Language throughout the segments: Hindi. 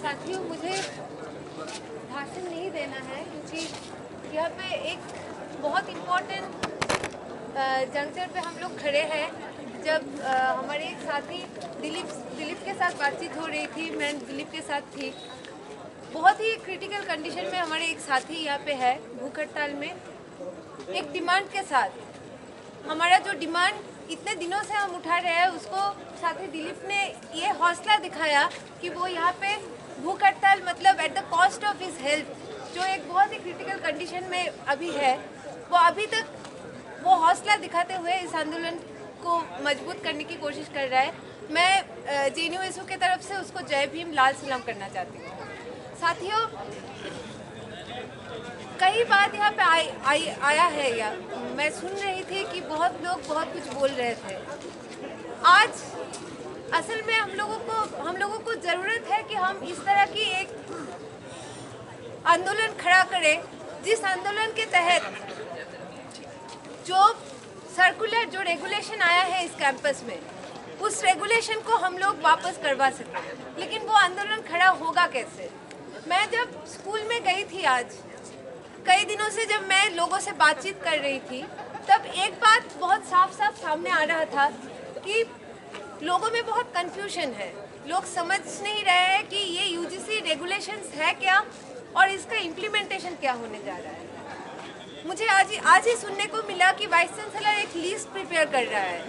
साथियों, मुझे भाषण नहीं देना है क्योंकि यहाँ पे एक बहुत इम्पोर्टेंट जंक्शन पे हम लोग खड़े हैं। जब हमारे एक साथी दिलीप के साथ बातचीत हो रही थी, मैं दिलीप के साथ थी। बहुत ही क्रिटिकल कंडीशन में हमारे एक साथी यहाँ पे है, भूख हड़ताल में, एक डिमांड के साथ। हमारा जो डिमांड इतने दिनों से हम उठा रहे हैं, उसको साथी दिलीप ने ये हौसला दिखाया कि वो यहाँ पे भूख हड़ताल मतलब at the cost of his health, जो एक बहुत ही क्रिटिकल कंडीशन में अभी है, वो अभी तक वो हौसला दिखाते हुए इस आंदोलन को मजबूत करने की कोशिश कर रहा है। मैं JNU-SU की तरफ से उसको जय भीम, लाल सलाम करना चाहती हूँ। साथियों, कई बात यहाँ पे आया है, या मैं सुन रही थी कि बहुत लोग बहुत कुछ बोल रहे थे। आज असल में हम लोगों को ज़रूरत है कि हम इस तरह की एक आंदोलन खड़ा करें, जिस आंदोलन के तहत जो सर्कुलर जो रेगुलेशन आया है इस कैंपस में, उस रेगुलेशन को हम लोग वापस करवा सकें। लेकिन वो आंदोलन खड़ा होगा कैसे? मैं जब स्कूल में गई थी, आज कई दिनों से जब मैं लोगों से बातचीत कर रही थी, तब एक बात बहुत साफ सामने आ रहा था कि लोगों में बहुत कंफ्यूजन है। लोग समझ नहीं रहे हैं कि ये UGC रेगुलेशंस है क्या और इसका इम्प्लीमेंटेशन क्या होने जा रहा है। मुझे आज ही सुनने को मिला कि वाइस चांसलर एक लिस्ट प्रिपेयर कर रहा है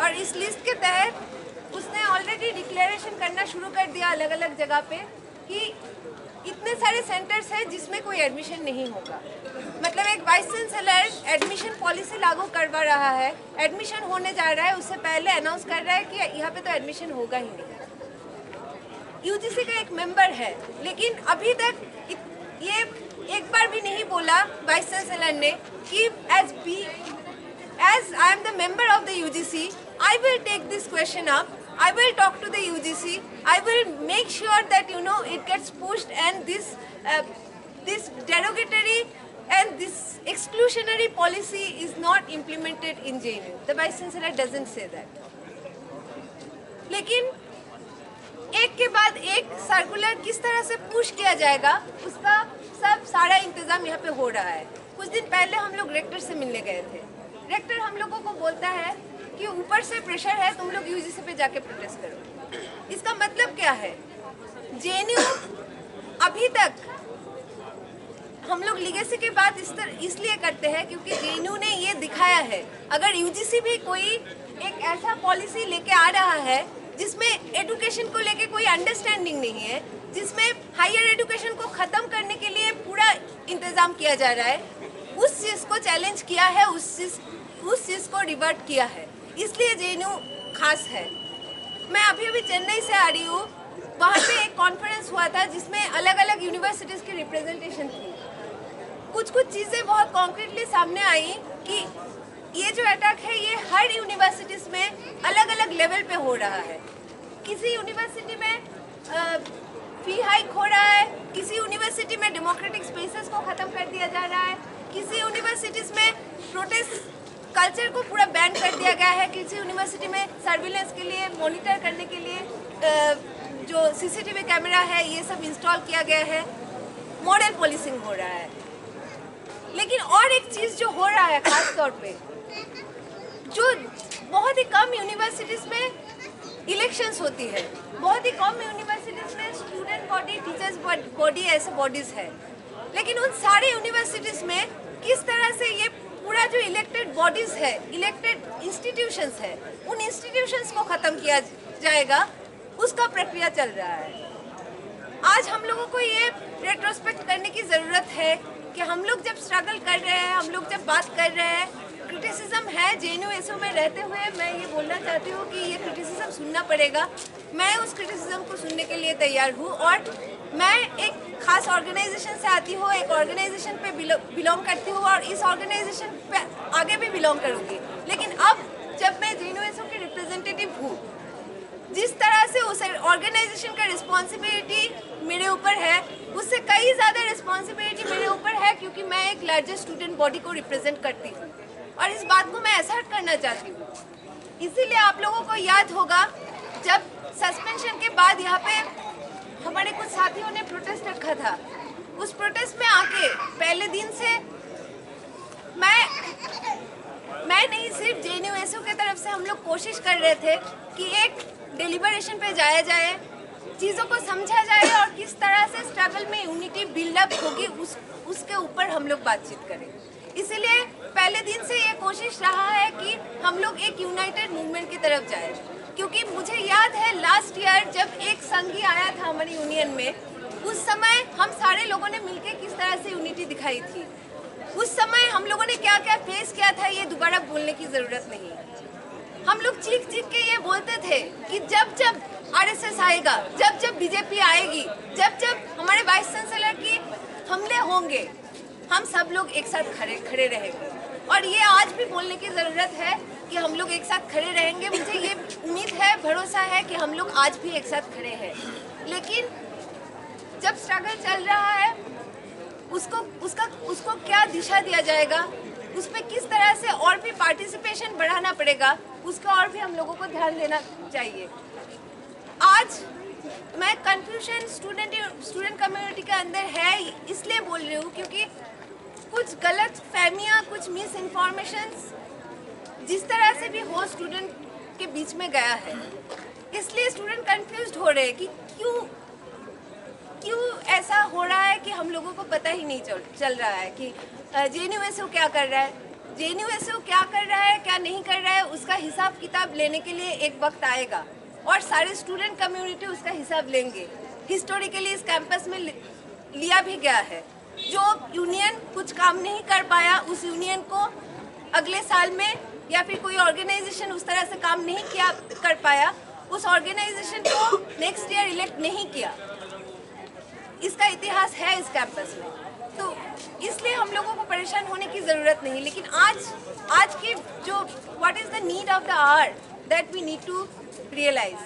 और इस लिस्ट के तहत उसने ऑलरेडी डिक्लेरेशन करना शुरू कर दिया अलग अलग जगह पे कि इतने सारे सेंटर्स हैं जिसमें कोई एडमिशन नहीं होगा। मतलब एक वाइस चांसलर एडमिशन पॉलिसी लागू करवा रहा है, एडमिशन होने जा रहा है, उससे पहले अनाउंस कर रहा है कि यहाँ पे तो एडमिशन होगा ही नहीं। UGC का एक मेंबर है, लेकिन अभी तक ये एक बार भी नहीं बोला वाइस चांसलर ने कि as I am the member of the UGC, I will take this question up. I will talk to the UGC. I will make sure that it gets pushed and this derogatory and this exclusionary policy is not implemented in JNU. The Vice Chancellor doesn't say that. लेकिन एक के बाद एक सर्कुलर किस तरह से पुश किया जाएगा, उसका सारा इंतजाम यहाँ पे हो रहा है। कुछ दिन पहले हम लोग रेक्टर से मिलने गए थे। रेक्टर हम लोगों को बोलता है कि ऊपर से प्रेशर है, तुम लोग UGC पे जाके प्रोटेस्ट करो। इसका मतलब क्या है? JNU अभी तक हम लोग लीगेसी की बात इसलिए करते हैं क्योंकि JNU ने ये दिखाया है, अगर UGC भी कोई एक ऐसा पॉलिसी लेके आ रहा है जिसमें एजुकेशन को लेके कोई अंडरस्टैंडिंग नहीं है, जिसमें हायर एजुकेशन को ख़त्म करने के लिए पूरा इंतज़ाम किया जा रहा है, उस चीज़ को चैलेंज किया है, उस चीज़ को रिवर्ट किया है। इसलिए JNU खास है। मैं अभी चेन्नई से आ रही हूँ। वहाँ पे एक कॉन्फ्रेंस हुआ था जिसमें अलग अलग यूनिवर्सिटीज़ की रिप्रेजेंटेशन थी। कुछ चीज़ें बहुत कॉन्क्रीटली सामने आई कि ये जो अटैक है ये हर यूनिवर्सिटीज़ में अलग अलग लेवल पे हो रहा है। किसी यूनिवर्सिटी में फी हाइक हो रहा है, किसी यूनिवर्सिटी में डेमोक्रेटिक स्पेसेस को ख़त्म कर दिया जा रहा है, किसी यूनिवर्सिटीज़ में प्रोटेस्ट कल्चर को पूरा बैन कर दिया गया है, किसी यूनिवर्सिटी में सर्विलेंस के लिए, मॉनिटर करने के लिए जो CCTV कैमरा है ये सब इंस्टॉल किया गया है, मॉडल पोलिसिंग हो रहा है। लेकिन और एक चीज़ जो हो रहा है खास तौर पे, जो बहुत ही कम यूनिवर्सिटीज़ में इलेक्शंस होती है, बहुत ही कम यूनिवर्सिटीज़ में स्टूडेंट बॉडी, टीचर्स बॉडी ऐसे बॉडीज़ है, लेकिन उन सारे यूनिवर्सिटीज़ में किस तरह से ये पूरा जो इलेक्टेड बॉडीज़ है, इलेक्टेड इंस्टीट्यूशंस है, उन इंस्टीट्यूशंस को ख़त्म किया जाएगा, उसका प्रक्रिया चल रहा है। आज हम लोगों को ये रेट्रोस्पेक्ट करने की ज़रूरत है कि हम लोग जब स्ट्रगल कर रहे हैं, हम लोग जब बात कर रहे हैं, क्रिटिसिज्म है JNU-SU में रहते हुए, मैं ये बोलना चाहती हूँ कि ये क्रिटिसिज्म सुनना पड़ेगा। मैं उस क्रिटिसिज्म को सुनने के लिए तैयार हूँ और मैं एक खास ऑर्गेनाइजेशन से आती हूँ, एक ऑर्गेनाइजेशन पे बिलोंग करती हूँ और इस ऑर्गेनाइजेशन पे आगे भी बिलोंग करूँगी। लेकिन अब जब मैं JNU-SU की रिप्रेजेंटेटिव हूँ, जिस तरह से उस ऑर्गेनाइजेशन का रिस्पॉन्सिबिलिटी मेरे ऊपर है, उससे कई ज़्यादा रिस्पॉन्सिबिलिटी मेरे ऊपर है क्योंकि मैं एक लार्जेस्ट स्टूडेंट बॉडी को रिप्रेजेंट करती हूँ और इस बात को मैं असर्ट करना चाहती हूँ। इसीलिए आप लोगों को याद होगा जब सस्पेंशन के बाद यहाँ पे हमारे कुछ साथी साथियों ने प्रोटेस्ट रखा था, उस प्रोटेस्ट में आके पहले दिन से मैं नहीं, सिर्फ JNU-SU के तरफ से हम लोग कोशिश कर रहे थे कि एक डिलिबरेशन पे जाया जाए, चीज़ों को समझा जाए और किस तरह से स्ट्रगल में यूनिटी बिल्डअप होगी उसके ऊपर हम लोग बातचीत करें। इसीलिए पहले दिन से ये कोशिश रहा है कि हम लोग एक यूनाइटेड मूवमेंट की तरफ जाए, क्योंकि मुझे याद है लास्ट ईयर जब एक संघी आया था हमारी यूनियन में, उस समय हम सारे लोगों ने मिलकर किस तरह से यूनिटी दिखाई थी। उस समय हम लोगों ने क्या क्या फेस किया था ये दोबारा बोलने की ज़रूरत नहीं। हम लोग चीख के ये बोलते थे कि जब जब RSS आएगा, जब जब BJP आएगी, जब जब हमारे वाइस चांसलर की हमले होंगे, हम सब लोग एक साथ खड़े रहेंगे। और ये आज भी बोलने की ज़रूरत है कि हम लोग एक साथ खड़े रहेंगे। मुझे ये उम्मीद है, भरोसा है कि हम लोग आज भी एक साथ खड़े हैं। लेकिन जब स्ट्रगल चल रहा है, उसको क्या दिशा दिया जाएगा, उस पर किस तरह से और भी पार्टिसिपेशन बढ़ाना पड़ेगा, उसका और भी हम लोगों को ध्यान देना चाहिए। आज मैं कन्फ्यूजन स्टूडेंट कम्युनिटी के अंदर है इसलिए बोल रही हूँ क्योंकि कुछ गलत फहमियाँ, कुछ मिस इन्फॉर्मेशंस जिस तरह से भी हो स्टूडेंट के बीच में गया है, इसलिए स्टूडेंट कंफ्यूज्ड हो रहे हैं कि क्यों ऐसा हो रहा है कि हम लोगों को पता ही नहीं चल रहा है कि JNU-SU क्या कर रहा है, JNU-SU क्या कर रहा है, क्या नहीं कर रहा है। उसका हिसाब किताब लेने के लिए एक वक्त आएगा और सारे स्टूडेंट कम्युनिटी उसका हिसाब लेंगे। हिस्टोरिकली इस कैंपस में लिया भी गया है। जो यूनियन कुछ काम नहीं कर पाया, उस यूनियन को अगले साल में या फिर कोई ऑर्गेनाइजेशन उस तरह से काम नहीं कर पाया, उस ऑर्गेनाइजेशन को नेक्स्ट ईयर इलेक्ट नहीं किया। इसका इतिहास है इस कैंपस में, तो इसलिए हम लोगों को परेशान होने की ज़रूरत नहीं। लेकिन आज की जो what is the need of the hour that we need to realise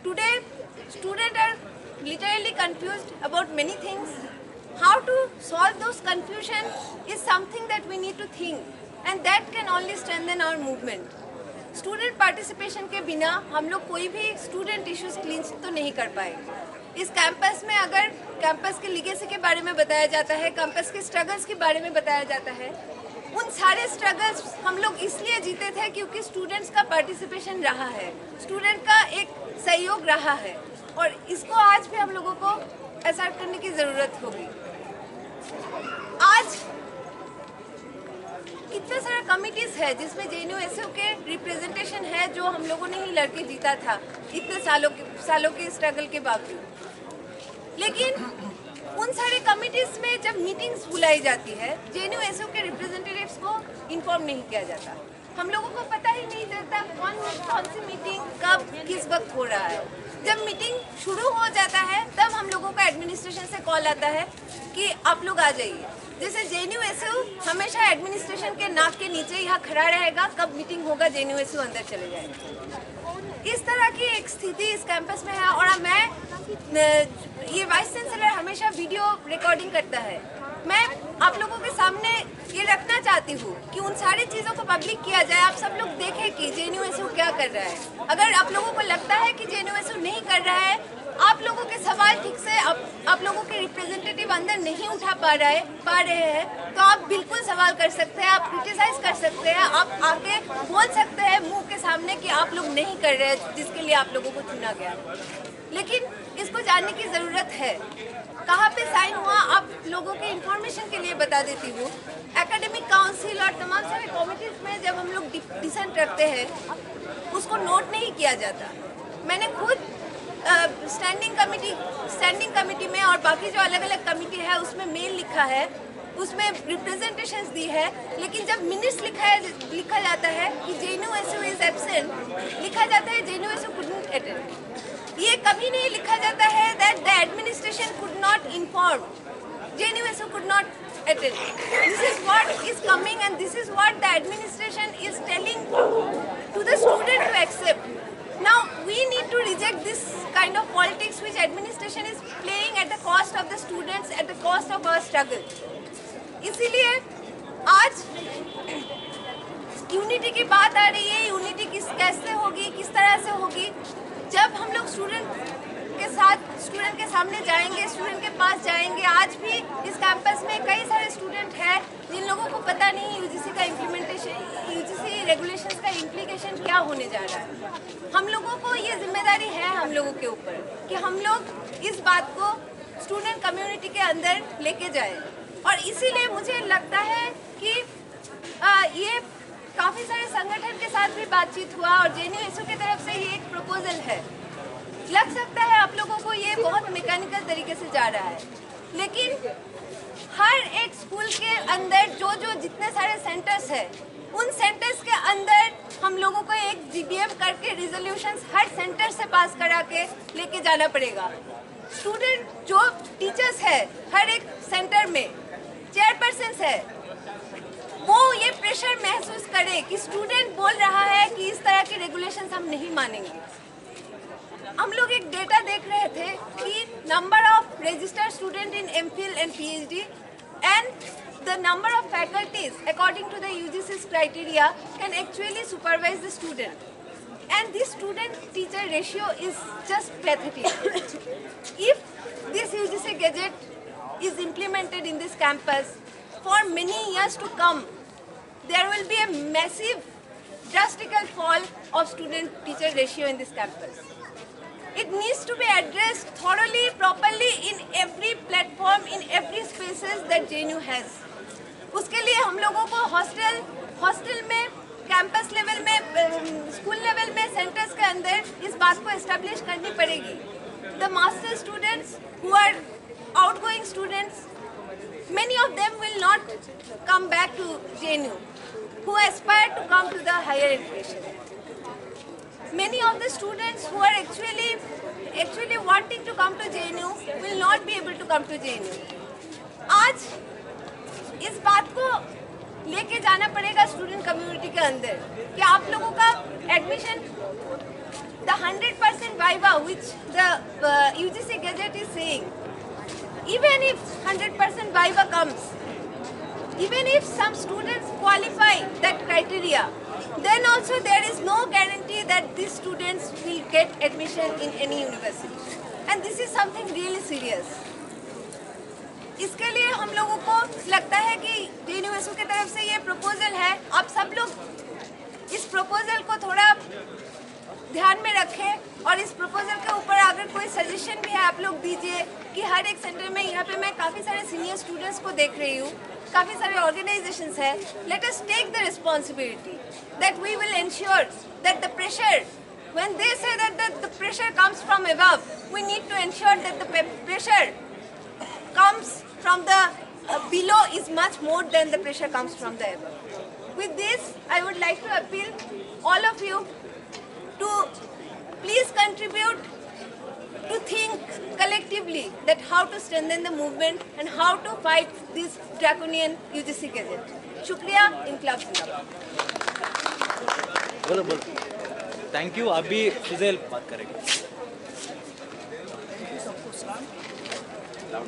today, student are literally confused about many things. How to solve those confusion is something that we need to think and that can only strengthen our movement. Student participation के बिना हम लोग कोई भी स्टूडेंट इश्यूज क्लीन तो नहीं कर पाएंगे। इस कैंपस में अगर कैंपस के लीगेसी के बारे में बताया जाता है, कैंपस के स्ट्रगल्स के बारे में बताया जाता है, उन सारे स्ट्रगल्स हम लोग इसलिए जीते थे क्योंकि स्टूडेंट्स का पार्टिसिपेशन रहा है, स्टूडेंट का एक सहयोग रहा है, और इसको आज भी हम लोगों को असर्ट करने की ज़रूरत होगी। आज कितने सारे कमिटीज़ है जिसमें JNU-SU के रिप्रेजेंटेशन है, जो हम लोगों ने ही लड़के जीता था इतने सालों के स्ट्रगल के बावजूद। लेकिन उन सारे कमिटीज़ में जब मीटिंग्स बुलाई जाती है, JNU-SU के रिप्रेजेंटेटिव्स को इन्फॉर्म नहीं किया जाता। हम लोगों को पता ही नहीं चलता कौन सी मीटिंग कब किस वक्त हो रहा है। जब मीटिंग शुरू हो जाता है तब हम लोगों का एडमिनिस्ट्रेशन से कॉल आता है कि आप लोग आ जाइए। जैसे JNU-SU हमेशा एडमिनिस्ट्रेशन के नाक के नीचे यहाँ खड़ा रहेगा, कब मीटिंग होगा JNU-SU अंदर चले जाएगा। इस तरह की एक स्थिति इस कैंपस में है। और ये वाइस चांसलर हमेशा वीडियो रिकॉर्डिंग करता है। मैं आप लोगों के सामने ये रखना चाहती हूँ कि उन सारी चीज़ों को पब्लिक किया जाए, आप सब लोग देखें कि JNU-SU क्या कर रहा है। अगर आप लोगों को लगता है कि JNU-SU नहीं कर रहा है, आप लोगों के सवाल ठीक से आप लोगों के रिप्रेजेंटेटिव अंदर नहीं उठा पा रहे हैं, तो आप बिल्कुल सवाल कर सकते हैं, आप क्रिटिसाइज कर सकते हैं, आप आके बोल सकते हैं मुंह के सामने कि आप लोग नहीं कर रहे हैं जिसके लिए आप लोगों को चुना गया। लेकिन इसको जानने की ज़रूरत है, कहाँ पे साइन हुआ आप लोगों के इंफॉर्मेशन के लिए बता देती हूँ। एकेडमिक काउंसिल और तमाम सारे कमिटीज़ में जब हम लोग डिसेंट रखते हैं, उसको नोट नहीं किया जाता। मैंने खुद स्टैंडिंग कमेटी में और बाकी जो अलग अलग कमेटी है उसमें मेल लिखा है, उसमें रिप्रेजेंटेशंस दी है, लेकिन जब मिनट्स लिखा जाता है कि JNU-SU इज एब्सेंट, लिखा जाता है JNU-SU couldn't attend। ये कभी नहीं लिखा जाता है that the administration could not inform, JNU-SU could not attend। This is what is coming and this is what the administration is telling to the student to accept। Now we need to reject this kind of politics which administration is playing at the cost of the students, at the cost of our struggle। इसीलिए आज यूनिटी की बात आ रही है। यूनिटी कैसे होगी, किस तरह से होगी, जब हम लोग स्टूडेंट के सामने जाएंगे, स्टूडेंट के पास जाएंगे। आज भी इस कैंपस में कई सारे स्टूडेंट हैं जिन लोगों को पता नहीं यूजीसी का इम्प्लीमेंटेशन, यूजीसी रेगुलेशंस का इम्प्लीकेशन क्या होने जा रहा है। हम लोगों को ये जिम्मेदारी है हम लोगों के ऊपर कि हम लोग इस बात को स्टूडेंट कम्युनिटी के अंदर लेके जाए। और इसीलिए मुझे लगता है कि ये काफ़ी सारे संगठन के साथ भी बातचीत हुआ और जेएनयू की तरफ से ये एक प्रपोजल है। लग सकता है आप लोगों को ये बहुत मैकेनिकल तरीके से जा रहा है, लेकिन हर एक स्कूल के अंदर जो जितने सारे सेंटर्स हैं, उन सेंटर्स के अंदर हम लोगों को एक जीबीएम करके रिजोल्यूशंस हर सेंटर से पास करा के लेके जाना पड़ेगा। स्टूडेंट जो टीचर्स है हर एक सेंटर में, चेयरपर्सन है, वो ये प्रेशर महसूस करे कि स्टूडेंट बोल रहा है कि इस तरह के रेगुलेशंस हम नहीं मानेंगे। हम लोग एक डेटा देख रहे थे कि number of registered student in MPhil and PhD and the number of faculties according to the UGC's criteria can actually supervise the student, and this student teacher ratio is just pathetic. If this UGC gadget is implemented in this campus for many years to come, there will be a massive drastic fall of student teacher ratio in this campus. It needs to be addressed thoroughly, properly in every platform, in every spaces that JNU has. उसके लिए हम लोगों को हॉस्टल में, कैंपस लेवल में, स्कूल लेवल में, सेंटर्स के अंदर इस बात को एस्टेब्लिश करनी पड़ेगी। The master students who are outgoing students, many of them will not come back to JNU, who aspire to come to the higher education. Many of the students who are actually wanting to come to JNU will not be able to come to JNU. आज इस बात को लेके जाना पड़ेगा स्टूडेंट कम्युनिटी के अंदर कि आप लोगों का admission, the 100% viva which the UGC gazette is saying, even if 100% viva comes, even if some students qualify that criteria, then also there is no guarantee that these students will get admission in any university, and this is something really serious. इसके लिए हम लोगों को लगता है कि जेएनयू की तरफ से ये प्रपोजल है, आप सब लोग इस प्रपोजल को थोड़ा ध्यान में रखें और इस प्रपोजल के ऊपर अगर कोई सजेशन भी है आप लोग दीजिए कि हर एक सेंटर में, यहाँ पे मैं काफ़ी सारे सीनियर स्टूडेंट्स को देख रही हूँ, काफ़ी सारे ऑर्गेनाइजेशंस हैं। Let us take the responsibility that we will ensure that the pressure, when they say that the pressure comes from above, we need to ensure that the pressure comes from the below is much more than the pressure comes from the above. With this, I would like to appeal all of you to please contribute, to think collectively that how to strengthen the movement and how to fight this draconian UGC gadget. शुक्रिया, इनकलाब जिंदाबाद। बोलो। Thank you. अभी सुजैल बात करेंगे।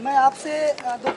मैं आपसे दो